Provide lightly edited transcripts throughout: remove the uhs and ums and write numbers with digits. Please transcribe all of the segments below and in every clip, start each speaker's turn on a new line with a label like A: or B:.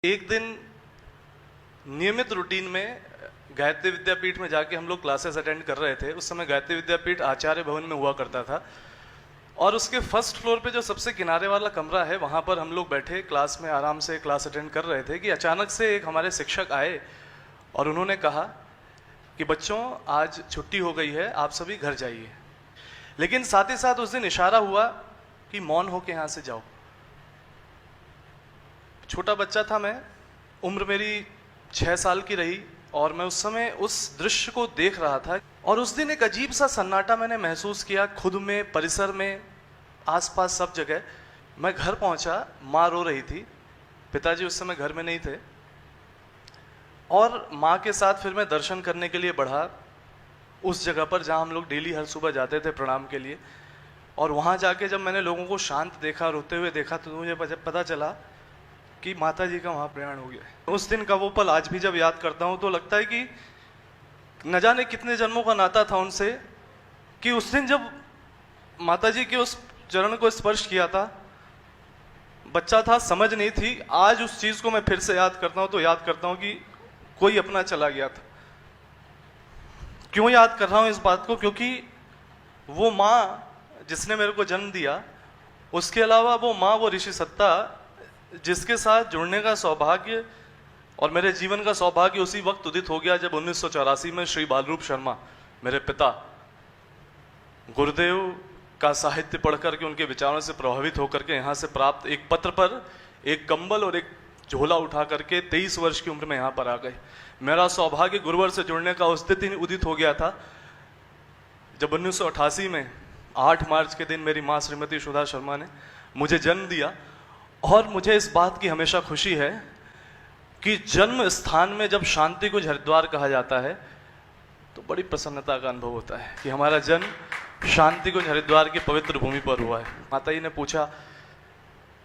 A: एक दिन नियमित रूटीन में गायत्री विद्यापीठ में जाके हम लोग क्लासेस अटेंड कर रहे थे। उस समय गायत्री विद्यापीठ आचार्य भवन में हुआ करता था और उसके फर्स्ट फ्लोर पे जो सबसे किनारे वाला कमरा है वहाँ पर हम लोग बैठे क्लास में आराम से क्लास अटेंड कर रहे थे कि अचानक से एक हमारे शिक्षक आए और उन्होंने कहा कि बच्चों आज छुट्टी हो गई है, आप सभी घर जाइए। लेकिन साथ ही साथ उस दिन इशारा हुआ कि मौन होके यहाँ से जाओ। छोटा बच्चा था मैं, उम्र मेरी 6 साल की रही और मैं उस समय उस दृश्य को देख रहा था और उस दिन एक अजीब सा सन्नाटा मैंने महसूस किया, खुद में, परिसर में, आसपास सब जगह। मैं घर पहुंचा, माँ रो रही थी, पिताजी उस समय घर में नहीं थे और माँ के साथ फिर मैं दर्शन करने के लिए बढ़ा उस जगह पर जहाँ हम लोग डेली हर सुबह जाते थे प्रणाम के लिए। और वहाँ जाके जब मैंने लोगों को शांत देखा, रोते हुए देखा, तो मुझे पता चला कि माता जी का वहाँ प्रयाण हो गया। उस दिन का वो पल आज भी जब याद करता हूँ तो लगता है कि न जाने कितने जन्मों का नाता था उनसे, कि उस दिन जब माता जी के उस चरण को स्पर्श किया था, बच्चा था, समझ नहीं थी। आज उस चीज़ को मैं फिर से याद करता हूँ तो याद करता हूँ कि कोई अपना चला गया था। क्यों याद कर रहा हूँ इस बात को? क्योंकि वो माँ जिसने मेरे को जन्म दिया, उसके अलावा वो माँ, वो ऋषि सत्ता जिसके साथ जुड़ने का सौभाग्य और मेरे जीवन का सौभाग्य उसी वक्त उदित हो गया जब 1984 में श्री बालरूप शर्मा, मेरे पिता, गुरुदेव का साहित्य पढ़ करके उनके विचारों से प्रभावित होकर के यहाँ से प्राप्त एक पत्र पर एक कंबल और एक झोला उठा करके 23 वर्ष की उम्र में यहाँ पर आ गए। मेरा सौभाग्य गुरुवर से जुड़ने का उस दिन उदित हो गया था जब 1988 में 8 मार्च के दिन मेरी माँ श्रीमती सुधा शर्मा ने मुझे जन्म दिया। और मुझे इस बात की हमेशा खुशी है कि जन्म स्थान में जब शांति कुंज हरिद्वार कहा जाता है तो बड़ी प्रसन्नता का अनुभव होता है कि हमारा जन्म शांति कुंज हरिद्वार की पवित्र भूमि पर हुआ है। माता जी ने पूछा,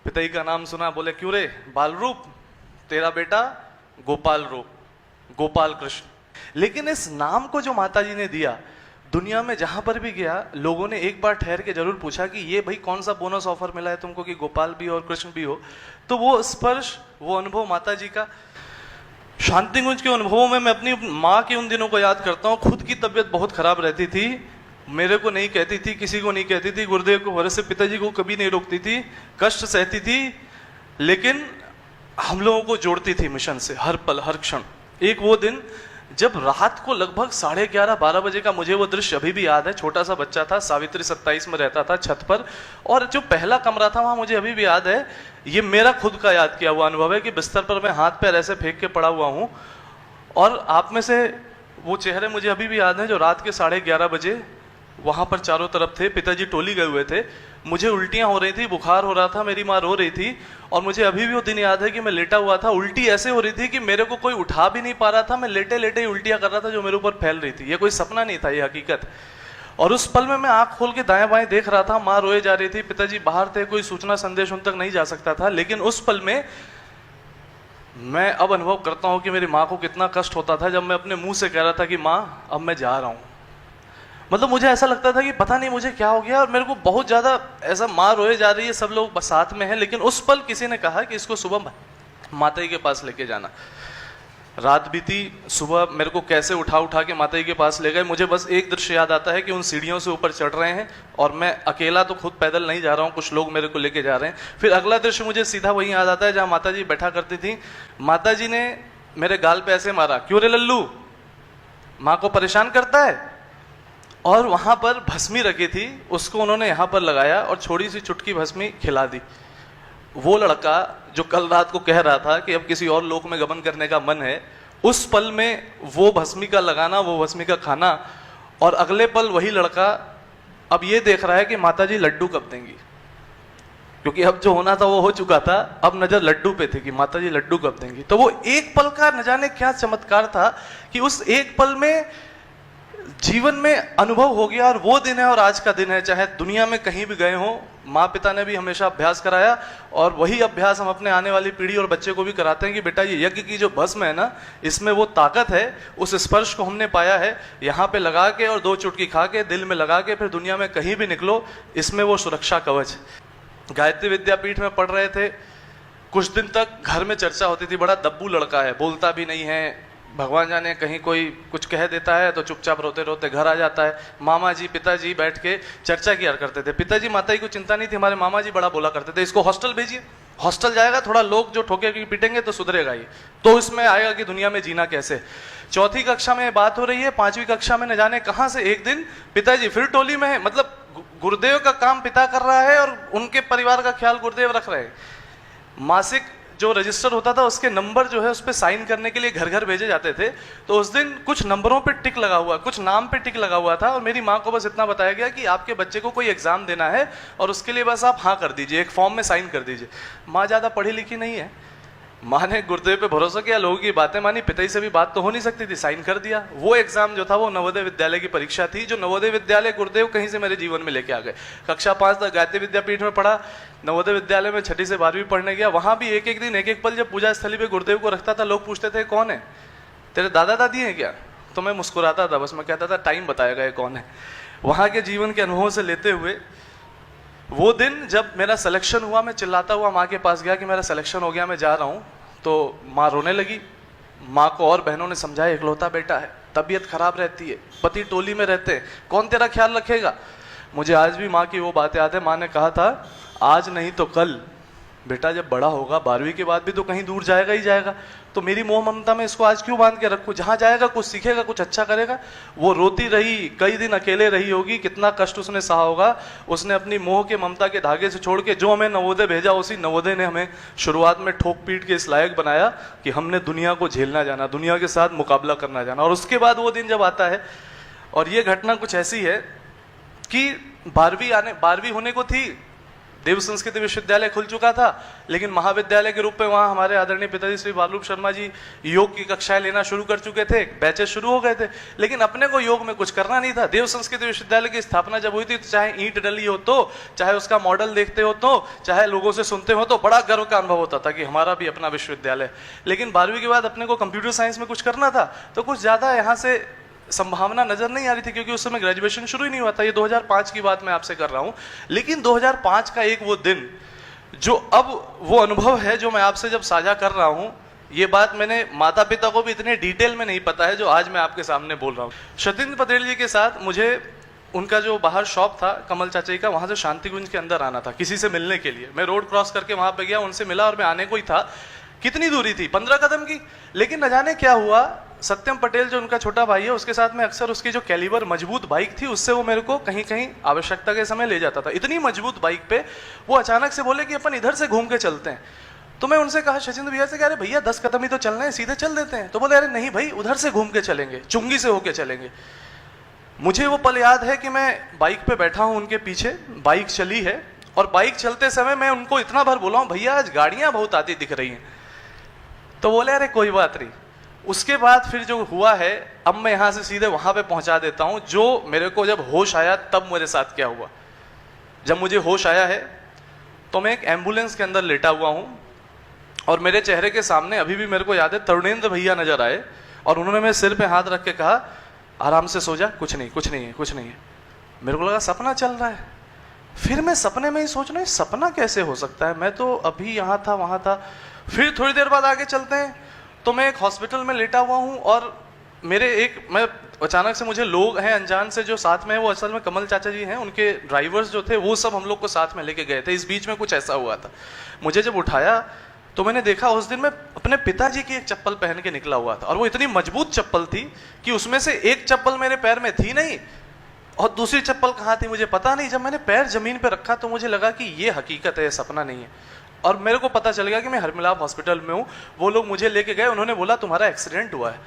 A: पिताजी का नाम सुना, बोले क्यों रे? बालरूप, तेरा बेटा गोपाल रूप, गोपाल कृष्ण। लेकिन इस नाम को जो माता जी ने दिया, दुनिया में जहां पर भी गया लोगों ने एक बार ठहर के जरूर पूछा कि ये भाई कौन सा बोनस ऑफर मिला है तुमको कि गोपाल भी हो और कृष्ण भी हो। तो वो स्पर्श, वो अनुभव माता जी का, शांति कुंज के अनुभवों में मैं अपनी माँ के उन दिनों को याद करता हूँ। खुद की तबीयत बहुत खराब रहती थी, मेरे को नहीं कहती थी, किसी को नहीं कहती थी, गुरुदेव को, वैसे पिताजी को कभी नहीं रोकती थी, कष्ट सहती थी, लेकिन हम लोगों को जोड़ती थी मिशन से हर पल हर क्षण। एक वो दिन जब रात को लगभग 11:30-12 बजे का, मुझे वो दृश्य अभी भी याद है। छोटा सा बच्चा था, सावित्री 27 में रहता था छत पर, और जो पहला कमरा था वहां मुझे अभी भी याद है। ये मेरा खुद का याद किया हुआ अनुभव है कि बिस्तर पर मैं हाथ पैर ऐसे फेंक के पड़ा हुआ हूं और आप में से वो चेहरे मुझे अभी भी याद है जो रात के 11:30 बजे वहां पर चारों तरफ थे। पिताजी टोली गए हुए थे, मुझे उल्टियां हो रही थी, बुखार हो रहा था, मेरी माँ रो रही थी और मुझे अभी भी वो दिन याद है कि मैं लेटा हुआ था। उल्टी ऐसे हो रही थी कि मेरे को कोई उठा भी नहीं पा रहा था, मैं लेटे लेटे ही उल्टियां कर रहा था जो मेरे ऊपर फैल रही थी। ये कोई सपना नहीं था, ये हकीकत। और उस पल में मैं आंख खोल के दाएं बाएं देख रहा था, माँ रोए जा रही थी, पिताजी बाहर थे, कोई सूचना संदेश उन तक नहीं जा सकता था। लेकिन उस पल में मैं अब अनुभव करता हूँ कि मेरी माँ को कितना कष्ट होता था जब मैं अपने मुंह से कह रहा था कि माँ अब मैं जा रहा हूँ। मतलब मुझे ऐसा लगता था कि पता नहीं मुझे क्या हो गया और मेरे को बहुत ज्यादा ऐसा, माँ रोए जा रही है, सब लोग साथ में हैं, लेकिन उस पल किसी ने कहा कि इसको सुबह माता जी के पास लेके जाना। रात बीती, सुबह मेरे को कैसे उठा के माता जी के पास ले गए। मुझे बस एक दृश्य याद आता है कि उन सीढ़ियों से ऊपर चढ़ रहे हैं और मैं अकेला तो खुद पैदल नहीं जा रहा हूँ, कुछ लोग मेरे को लेके जा रहे हैं। फिर अगला दृश्य मुझे सीधा वही याद आता है जहाँ माता जी बैठा करती थी। माता जी ने मेरे गाल पे ऐसे मारा, क्यों रे लल्लू, माँ को परेशान करता है? और वहां पर भस्मी रखी थी, उसको उन्होंने यहाँ पर लगाया और छोटी सी चुटकी भस्मी खिला दी। वो लड़का जो कल रात को कह रहा था कि अब किसी और लोक में गमन करने का मन है, उस पल में वो भस्मी का लगाना, वो भस्मी का खाना, और अगले पल वही लड़का अब ये देख रहा है कि माताजी लड्डू कब देंगी, क्योंकि अब जो होना था वो हो चुका था। अब नजर लड्डू पे थी कि माताजी लड्डू कब देंगी। तो वो एक पल का न जाने क्या चमत्कार था कि उस एक पल में जीवन में अनुभव हो गया। और वो दिन है और आज का दिन है, चाहे दुनिया में कहीं भी गए हों, माँ पिता ने भी हमेशा अभ्यास कराया और वही अभ्यास हम अपने आने वाली पीढ़ी और बच्चे को भी कराते हैं कि बेटा ये यज्ञ की जो भस्म है ना, इसमें वो ताकत है, उस स्पर्श को हमने पाया है, यहाँ पे लगा के और 2 चुटकी खा के दिल में लगा के फिर दुनिया में कहीं भी निकलो, इसमें वो सुरक्षा कवच। गायत्री विद्यापीठ में पढ़ रहे थे कुछ दिन तक घर में चर्चा होती थी, बड़ा दब्बू लड़का है, बोलता भी नहीं है, भगवान जाने कहीं कोई कुछ कह देता है तो चुपचाप रोते रोते घर आ जाता है। मामा जी पिताजी बैठ के चर्चा किया करते थे। पिताजी माता जी को चिंता नहीं थी, हमारे मामा जी बड़ा बोला करते थे, इसको हॉस्टल भेजिए, हॉस्टल जाएगा, थोड़ा लोग जो ठोके पीटेंगे तो सुधरेगा ये, तो इसमें आएगा कि दुनिया में जीना कैसे। चौथी कक्षा में बात हो रही है, 5वीं कक्षा में न जाने कहां से एक दिन पिताजी फिर टोली में है, मतलब गुरुदेव का काम पिता कर रहा है और उनके परिवार का ख्याल गुरुदेव रख रहे हैं। मासिक जो रजिस्टर होता था उसके नंबर जो है उस पर साइन करने के लिए घर घर भेजे जाते थे। तो उस दिन कुछ नंबरों पे टिक लगा हुआ, कुछ नाम पे टिक लगा हुआ था और मेरी माँ को बस इतना बताया गया कि आपके बच्चे को कोई एग्जाम देना है और उसके लिए बस आप हाँ कर दीजिए, एक फॉर्म में साइन कर दीजिए। माँ ज़्यादा पढ़ी लिखी नहीं है, माँ ने गुरुदेव पे भरोसा किया, लोगों की बातें मानी, पिताजी से भी बात तो हो नहीं सकती थी, साइन कर दिया। वो एग्जाम जो था वो नवोदय विद्यालय की परीक्षा थी, जो नवोदय विद्यालय गुरुदेव कहीं से मेरे जीवन में लेके आ गए। कक्षा 5 तक गायत्री विद्यापीठ में पढ़ा, नवोदय विद्यालय में 6ठी से 12वीं पढ़ने गया। वहां भी एक एक दिन एक एक पल जब पूजा स्थली पे गुरुदेव को रखता था, लोग पूछते थे कौन है, तेरे दादा दादी हैं क्या? तो मैं मुस्कुराता था, बस मैं कहता था टाइम बताएगा ये कौन है। वहां के जीवन के अनुभव से लेते हुए वो दिन जब मेरा सिलेक्शन हुआ, मैं चिल्लाता हुआ माँ के पास गया कि मेरा सिलेक्शन हो गया, मैं जा रहा हूँ। तो माँ रोने लगी। माँ को और बहनों ने समझाया, इकलौता बेटा है, तबीयत खराब रहती है, पति टोली में रहते हैं, कौन तेरा ख्याल रखेगा। मुझे आज भी माँ की वो बात याद है। माँ ने कहा था, आज नहीं तो कल बेटा जब बड़ा होगा 12वीं के बाद भी तो कहीं दूर जाएगा ही जाएगा, तो मेरी मोह ममता में इसको आज क्यों बांध के रखूं, जहां जाएगा कुछ सीखेगा, कुछ अच्छा करेगा। वो रोती रही, कई दिन अकेले रही होगी, कितना कष्ट उसने सहा होगा। उसने अपनी मोह के ममता के धागे से छोड़ के जो हमें नवोदय भेजा, उसी नवोदय ने हमें शुरुआत में ठोक पीट के इस लायक बनाया कि हमने दुनिया को झेलना जाना, दुनिया के साथ मुकाबला करना जाना। और उसके बाद वो दिन जब आता है, और ये घटना कुछ ऐसी है कि 12वीं होने को थी, देव संस्कृति विश्वविद्यालय खुल चुका था, लेकिन महाविद्यालय के रूप में वहाँ हमारे आदरणीय पिताजी श्री बालरूप शर्मा जी योग की कक्षाएं लेना शुरू कर चुके थे, बैचेस शुरू हो गए थे। लेकिन अपने को योग में कुछ करना नहीं था। देव संस्कृति विश्वविद्यालय की स्थापना जब हुई थी, तो चाहे ईंट डली हो, तो चाहे उसका मॉडल देखते हो, तो चाहे लोगों से सुनते हो, तो बड़ा गर्व का अनुभव होता था कि हमारा भी अपना विश्वविद्यालय। लेकिन 12वीं के बाद अपने को कंप्यूटर साइंस में कुछ करना था, तो कुछ ज्यादा यहाँ से संभावना नजर नहीं आ रही थी, क्योंकि उस समय ग्रेजुएशन शुरू ही नहीं हुआ था। ये 2005 की बात मैं आपसे कर रहा हूं। लेकिन 2005 का एक वो दिन, जो अब वो अनुभव है जो मैं आपसे जब साझा कर रहा हूं, ये बात मैंने माता पिता को भी इतने डिटेल में नहीं पता है जो आज मैं आपके सामने बोल रहा हूं। सत्येंद्र पटेल जी के साथ मुझे उनका जो बाहर शॉप था कमल चाचा का, वहां से शांतिकुंज के अंदर आना था किसी से मिलने के लिए। मैं रोड क्रॉस करके वहां पे गया, उनसे मिला और मैं आने को ही था। कितनी दूरी थी? 15 कदम की। लेकिन न जाने क्या हुआ, सत्यम पटेल जो उनका छोटा भाई है, उसके साथ में अक्सर उसकी जो कैलिबर मजबूत बाइक थी, उससे वो मेरे को कहीं कहीं आवश्यकता के समय ले जाता था। इतनी मजबूत बाइक पे वो अचानक से बोले कि अपन इधर से घूम के चलते हैं। तो मैं उनसे कहा सचिंद्र भैया से कि अरे भैया 10 कदम ही तो चलना है, सीधे चल देते हैं। तो बोले अरे नहीं भाई, उधर से घूम के चलेंगे, चुंगी से होके चलेंगे। मुझे वो पल याद है कि मैं बाइक पे बैठा हूं उनके पीछे, बाइक चली है, और बाइक चलते समय मैं उनको इतना भर बोला हूं, भैया आज गाड़ियां बहुत आती दिख रही हैं। तो बोले अरे कोई बात नहीं। उसके बाद फिर जो हुआ है, अब मैं यहां से सीधे वहां पे पहुंचा देता हूं, जो मेरे को जब होश आया तब मेरे साथ क्या हुआ। जब मुझे होश आया है तो मैं एक एम्बुलेंस के अंदर लेटा हुआ हूं, और मेरे चेहरे के सामने अभी भी मेरे को याद है तरुणेंद्र भैया नजर आए, और उन्होंने मेरे सिर पे हाथ रख के कहा आराम से सो जा, कुछ नहीं कुछ नहीं है कुछ नहीं है। मेरे को लगा सपना चल रहा है। फिर मैं सपने में ही सोच रहा हूं सपना कैसे हो सकता है, मैं तो अभी यहां था वहां था। फिर थोड़ी देर बाद आगे चलते हैं तो मैं एक हॉस्पिटल में लेटा हुआ हूं, और मैं अचानक से मुझे लोग हैं अनजान से जो साथ में है, वो असल में कमल चाचा जी हैं, उनके ड्राइवर्स जो थे वो सब हम लोग को साथ में लेके गए थे। इस बीच में कुछ ऐसा हुआ था, मुझे जब उठाया तो मैंने देखा उस दिन मैं अपने पिताजी की एक चप्पल पहन के निकला हुआ था, और वो इतनी मजबूत चप्पल थी कि उसमें से एक चप्पल मेरे पैर में थी नहीं, और दूसरी चप्पल कहाँ थी मुझे पता नहीं। जब मैंने पैर जमीन पे रखा तो मुझे लगा कि ये हकीकत है, सपना नहीं है। और मेरे को पता चल गया कि मैं हरमिलाप हॉस्पिटल में हूँ। वो लोग मुझे लेके गए, उन्होंने बोला तुम्हारा एक्सीडेंट हुआ है।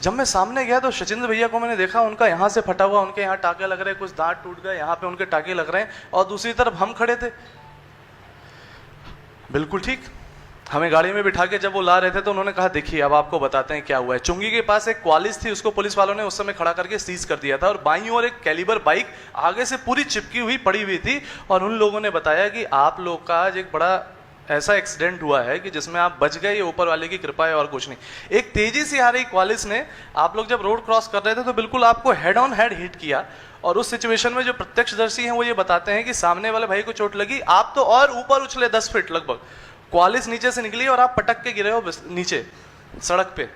A: जब मैं सामने गया तो सचिंद्र भैया को मैंने देखा, उनका यहाँ से फटा हुआ, उनके यहाँ टाके लग रहे, कुछ दांत टूट गए, यहाँ पे उनके टाके लग रहे हैं, और दूसरी तरफ हम खड़े थे बिल्कुल ठीक। हमें गाड़ी में बिठा के जब वो ला रहे थे तो उन्होंने कहा देखिए अब आपको बताते हैं क्या हुआ है। चुंगी के पास एक क्वालिस थी, उसको पुलिस वालों ने उस समय खड़ा करके सीज कर दिया था, और बाईं ओर एक कैलिबर बाइक आगे से पूरी चिपकी हुई पड़ी हुई थी, और उन लोगों ने बताया कि आप लोग का आज एक बड़ा ऐसा एक्सीडेंट हुआ है कि जिसमें आप बच गए, ये ऊपर वाले की कृपा है और कुछ नहीं। एक तेजी से आ रही क्वालिस ने, आप लोग जब रोड क्रॉस कर रहे थे तो बिल्कुल आपको हेड ऑन हेड हिट किया, और उस सिचुएशन में जो प्रत्यक्षदर्शी हैं वो ये बताते हैं कि सामने वाले भाई को चोट लगी, आप तो और ऊपर उछले 10 फीट लगभग। क्वालिस नीचे से निकली और आप पटक के गिरे हो नीचे सड़क पे।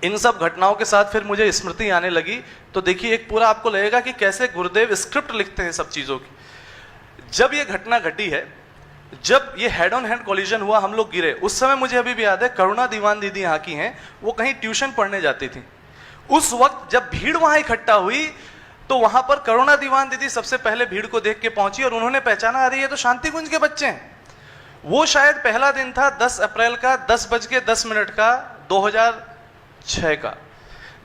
A: इन सब घटनाओं के साथ फिर मुझे स्मृति आने लगी। तो देखिए एक पूरा आपको लगेगा कि कैसे गुरुदेव स्क्रिप्ट लिखते हैं सब चीजों की। जब ये घटना घटी है, जब ये हेड ऑन हैंड कॉलिजन हुआ, हम लोग गिरे, उस समय मुझे अभी भी याद है, करुणा दीवान दीदी यहाँ की हैं, वो कहीं ट्यूशन पढ़ने जाती थी। उस वक्त जब भीड़ वहां इकट्ठा हुई तो वहां पर करुणा दीवान दीदी सबसे पहले भीड़ को देख के पहुंची और उन्होंने पहचाना, अरे ये तो शांति कुंज के बच्चे हैं। वो शायद पहला दिन था 10 अप्रैल का 10:10 का 2006 का,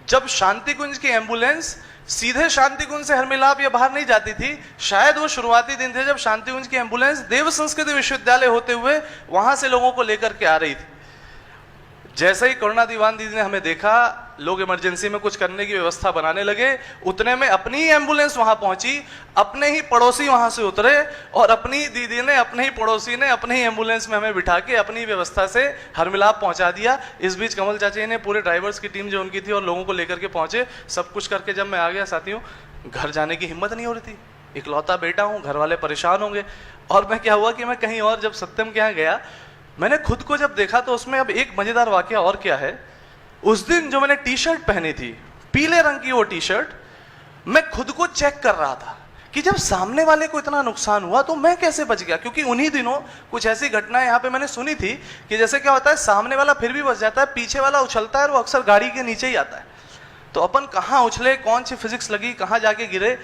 A: जब शांति कुंज की एम्बुलेंस सीधे शांति कुंज से हरमिलाप या बाहर नहीं जाती थी। शायद वो शुरुआती दिन थे जब शांति कुंज की एम्बुलेंस देव संस्कृति विश्वविद्यालय होते हुए वहां से लोगों को लेकर के आ रही थी। जैसे ही करुणा दीवान दीदी ने हमें देखा, लोग इमरजेंसी में कुछ करने की व्यवस्था बनाने लगे, उतने में अपनी ही एम्बुलेंस वहां पहुंची, अपने ही पड़ोसी वहां से उतरे और अपनी दीदी ने, अपने ही पड़ोसी ने अपनी ही एम्बुलेंस में हमें बिठा के अपनी व्यवस्था से हरमिलाप पहुंचा दिया। इस बीच कमल चाचा ने पूरे ड्राइवर्स की टीम जो उनकी थी और लोगों को लेकर के पहुंचे। सब कुछ करके जब मैं आ गया साथियों, घर जाने की हिम्मत नहीं हो रही थी। इकलौता बेटा हूँ, घर वाले परेशान होंगे। और मैं क्या हुआ कि मैं कहीं और जब सत्यम के यहाँ गया, मैंने खुद को जब देखा तो उसमें अब एक मजेदार वाकया और क्या है, उस दिन जो मैंने टी शर्ट पहनी थी, पीले रंग की वो टी शर्ट, मैं खुद को चेक कर रहा था कि जब सामने वाले को इतना नुकसान हुआ तो मैं कैसे बच गया। क्योंकि उन्हीं दिनों कुछ ऐसी घटनाएं यहाँ पे मैंने सुनी थी कि जैसे क्या होता है, सामने वाला फिर भी बच जाता है, पीछे वाला उछलता है और वो अक्सर गाड़ी के नीचे ही आता है। तो अपन कहाँ उछले, कौन सी फिजिक्स लगी, कहाँ जाके गिरे।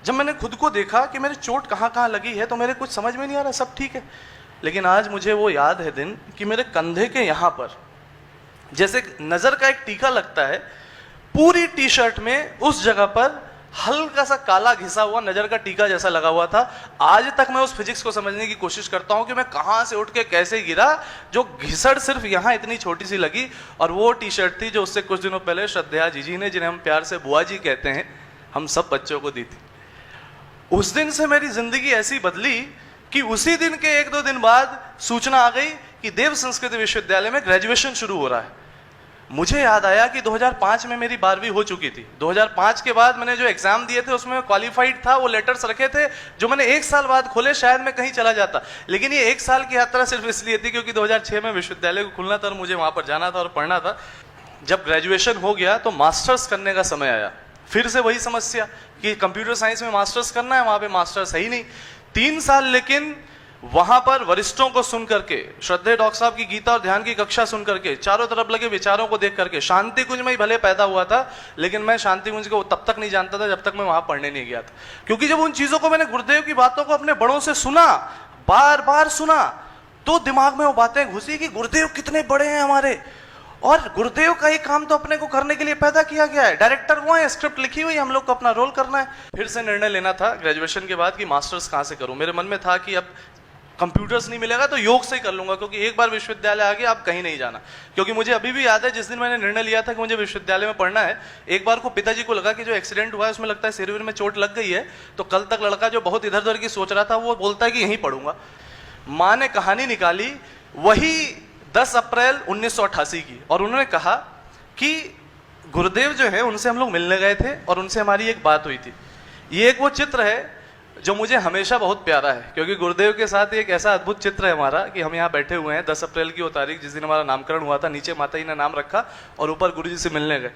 A: जब मैंने खुद को देखा कि मेरी चोट कहाँ कहाँ लगी है तो मेरे कुछ समझ में नहीं आ रहा, सब ठीक है। लेकिन आज मुझे वो याद है दिन कि मेरे कंधे के यहाँ पर जैसे नजर का एक टीका लगता है, पूरी टी शर्ट में उस जगह पर हल्का सा काला घिसा हुआ नजर का टीका जैसा लगा हुआ था। आज तक मैं उस फिजिक्स को समझने की कोशिश करता हूं कि मैं कहां से उठ के कैसे गिरा, जो घिसड़ सिर्फ यहां इतनी छोटी सी लगी। और वो टी शर्ट थी जो उससे कुछ दिनों पहले श्रद्धा जी ने, जिन्हें हम प्यार से बुआ जी कहते हैं, हम सब बच्चों को दी थी। उस दिन से मेरी जिंदगी ऐसी बदली कि उसी दिन के 1-2 दिन बाद सूचना आ गई कि देव संस्कृति विश्वविद्यालय में ग्रेजुएशन शुरू हो रहा है। मुझे याद आया कि 2005 में मेरी 12वीं हो चुकी थी। 2005 के बाद मैंने जो एग्जाम दिए थे उसमें क्वालिफाइड था, वो लेटर्स रखे थे जो मैंने 1 साल बाद खोले, शायद मैं कहीं चला जाता। लेकिन ये 1 साल की यात्रा सिर्फ इसलिए थी क्योंकि 2006 में विश्वविद्यालय को खुलना था और मुझे वहां पर जाना था और पढ़ना था। जब ग्रेजुएशन हो गया तो मास्टर्स करने का समय आया। फिर से वही समस्या कि कंप्यूटर साइंस में मास्टर्स करना है, वहां पे मास्टर्स है ही नहीं। 3 साल लेकिन वहां पर वरिष्ठों को सुन करके, श्रद्धेय डॉक्टर साहब की गीता और ध्यान की कक्षा सुन करके, चारों तरफ लगे विचारों को देख करके, शांति कुंज में ही भले पैदा हुआ था लेकिन मैं शांति कुंज को तब तक नहीं जानता था जब तक मैं वहां पढ़ने नहीं गया था। क्योंकि जब उन चीजों को मैंने, गुरुदेव की बातों को अपने बड़ों से सुना, बार बार सुना, तो दिमाग में वो बातें घुसी कि गुरुदेव कितने बड़े हैं हमारे, और गुरुदेव का ही काम तो अपने को करने के लिए पैदा किया गया है। डायरेक्टर वो है, स्क्रिप्ट लिखी हुई, हम लोग को अपना रोल करना है। फिर से निर्णय लेना था ग्रेजुएशन के बाद कि मास्टर्स कहाँ से करूं। मेरे मन में था कि अब कंप्यूटर्स नहीं मिलेगा तो योग से ही कर लूंगा, क्योंकि एक बार विश्वविद्यालय आ गया अब कहीं नहीं जाना। क्योंकि मुझे अभी भी याद है जिस दिन मैंने निर्णय लिया था कि मुझे विश्वविद्यालय में पढ़ना है, एक बार को पिताजी को लगा कि जो एक्सीडेंट हुआ है उसमें लगता है सिर में चोट लग गई है, तो कल तक लड़का जो बहुत इधर उधर की सोच रहा था वो बोलता है कि यहीं पढ़ूंगा। माँ ने कहानी निकाली वही 10 अप्रैल 1988 की, और उन्होंने कहा कि गुरुदेव जो है उनसे हम लोग मिलने गए थे और उनसे हमारी एक बात हुई थी। ये एक वो चित्र है जो मुझे हमेशा बहुत प्यारा है, क्योंकि गुरुदेव के साथ एक ऐसा अद्भुत चित्र है हमारा कि हम यहाँ बैठे हुए हैं। 10 अप्रैल की वो तारीख जिस दिन हमारा नामकरण हुआ था, नीचे माता जी ने नाम रखा और ऊपर गुरुजी से मिलने गए।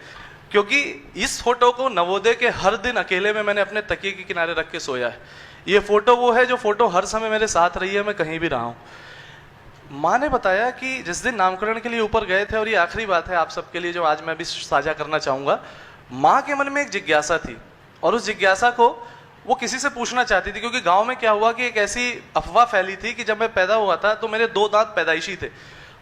A: क्योंकि इस फोटो को नवोदय के हर दिन अकेले में मैंने अपने तकिए के किनारे रख के सोया है। ये फोटो वो है जो फोटो हर समय मेरे साथ रही है, मैं कहीं भी रहा हूँ। माँ ने बताया कि जिस दिन नामकरण के लिए ऊपर गए थे, और ये आखिरी बात है आप सबके लिए जो आज मैं भी साझा करना चाहूँगा, माँ के मन में एक जिज्ञासा थी और उस जिज्ञासा को वो किसी से पूछना चाहती थी। क्योंकि गांव में क्या हुआ कि एक ऐसी अफवाह फैली थी कि जब मैं पैदा हुआ था तो मेरे 2 दांत पैदाइशी थे,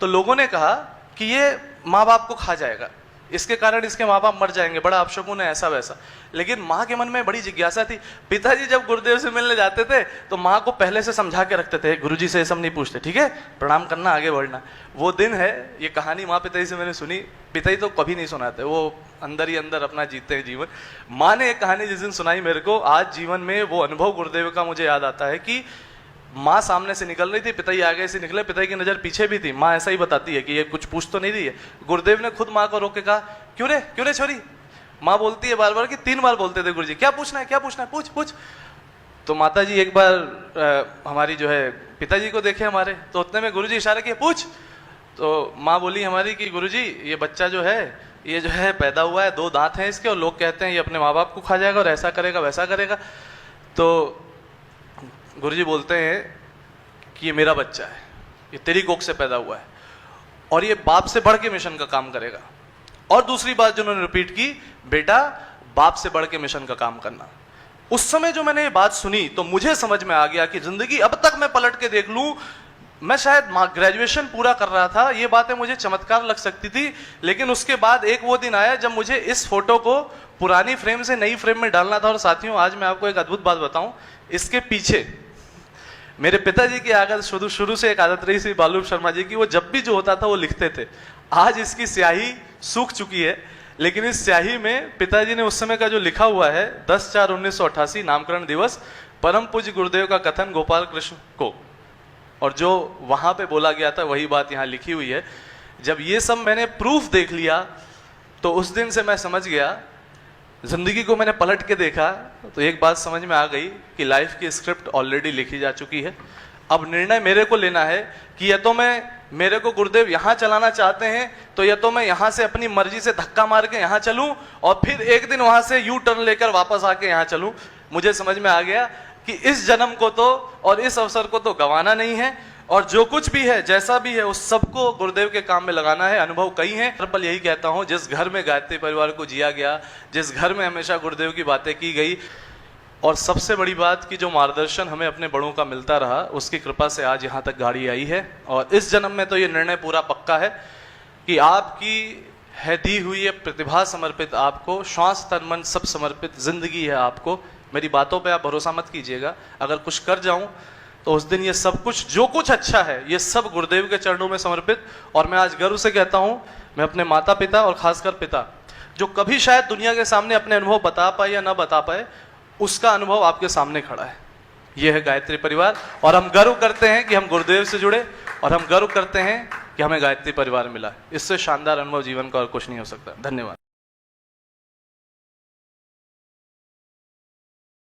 A: तो लोगों ने कहा कि ये माँ बाप को खा जाएगा, इसके कारण इसके माँ बाप मर जाएंगे, बड़ा अपशकुन है, ऐसा वैसा। लेकिन माँ के मन में बड़ी जिज्ञासा थी। पिताजी जब गुरुदेव से मिलने जाते थे तो माँ को पहले से समझा के रखते थे, गुरुजी से ये सब नहीं पूछते, ठीक है, प्रणाम करना, आगे बढ़ना। वो दिन है, ये कहानी माँ पिताजी से मैंने सुनी। पिताजी तो कभी नहीं सुनाते, वो अंदर ही अंदर अपना जीते हैं जीवन। माँ ने एक कहानी जिस दिन सुनाई मेरे को, आज जीवन में वो अनुभव गुरुदेव का मुझे याद आता है कि माँ सामने से निकल रही थी, पिताजी आगे से निकले, पिताजी की नजर पीछे भी थी। माँ ऐसा ही बताती है कि ये कुछ पूछ तो नहीं रही है। गुरुदेव ने खुद माँ को रोक के कहा, क्यों रे छोरी। माँ बोलती है बार बार कि 3 बार बोलते थे गुरुजी, क्या पूछना है, क्या पूछना है, पूछ पूछ। तो माता जी एक बार हमारी जो है पिताजी को देखे हमारे, तो उतने में गुरुजी इशारा किए पूछ। तो माँ बोली हमारी कि गुरुजी ये बच्चा जो है ये जो है पैदा हुआ है, 2 दांत हैं इसके और लोग कहते हैं ये अपने माँ बाप को खा जाएगा और ऐसा करेगा वैसा करेगा। तो गुरुजी बोलते हैं कि ये मेरा बच्चा है, ये तेरी कोख से पैदा हुआ है और ये बाप से बढ़ के मिशन का काम करेगा। और दूसरी बात जो उन्होंने रिपीट की, बेटा बाप से बढ़ के मिशन का काम करना। उस समय जो मैंने ये बात सुनी तो मुझे समझ में आ गया कि जिंदगी अब तक मैं पलट के देख लूं, मैं शायद ग्रेजुएशन पूरा कर रहा था, ये बातें मुझे चमत्कार लग सकती थी, लेकिन उसके बाद एक वो दिन आया जब मुझे इस फोटो को पुरानी फ्रेम से नई फ्रेम में डालना था। और साथियों आज मैं आपको एक अद्भुत बात बताऊं, इसके पीछे मेरे पिताजी की आदत शुरू से एक आदत रही थी बालू शर्मा जी की, वो जब भी जो होता था वो लिखते थे। आज इसकी स्याही सूख चुकी है, लेकिन इस स्याही में पिताजी ने उस समय का जो लिखा हुआ है 10/4/1988 नामकरण दिवस, परम पूज्य गुरुदेव का कथन गोपाल कृष्ण को, और जो वहां पे बोला गया था वही बात यहाँ लिखी हुई है। जब ये सब मैंने प्रूफ देख लिया तो उस दिन से मैं समझ गया, जिंदगी को मैंने पलट के देखा तो एक बात समझ में आ गई कि लाइफ की स्क्रिप्ट ऑलरेडी लिखी जा चुकी है। अब निर्णय मेरे को लेना है कि या तो मेरे को गुरुदेव यहाँ चलाना चाहते हैं तो या तो मैं यहाँ से अपनी मर्जी से धक्का मार के यहाँ चलूं और फिर एक दिन वहां से यू टर्न लेकर वापस आके यहाँ चलूं। मुझे समझ में आ गया कि इस जन्म को तो और इस अवसर को तो गंवाना नहीं है, और जो कुछ भी है जैसा भी है उस सबको गुरुदेव के काम में लगाना है। अनुभव कई हैं, हर पल यही कहता हूँ, जिस घर में गायत्री परिवार को जिया गया, जिस घर में हमेशा गुरुदेव की बातें की गई, और सबसे बड़ी बात कि जो मार्गदर्शन हमें अपने बड़ों का मिलता रहा, उसकी कृपा से आज यहाँ तक गाड़ी आई है। और इस जन्म में तो ये निर्णय पूरा पक्का है कि आपकी है दी हुई है प्रतिभा समर्पित, आपको श्वास तन मन सब समर्पित जिंदगी है आपको। मेरी बातों पे आप भरोसा मत कीजिएगा, अगर कुछ कर जाऊं तो उस दिन ये सब कुछ जो कुछ अच्छा है ये सब गुरुदेव के चरणों में समर्पित। और मैं आज गर्व से कहता हूं, मैं अपने माता पिता और खासकर पिता जो कभी शायद दुनिया के सामने अपने अनुभव बता पाए या ना बता पाए, उसका अनुभव आपके सामने खड़ा है। यह है गायत्री परिवार, और हम गर्व करते हैं कि हम गुरुदेव से जुड़े, और हम गर्व करते हैं कि हमें गायत्री परिवार मिला। इससे शानदार अनुभव जीवन का और कुछ नहीं हो सकता। धन्यवाद।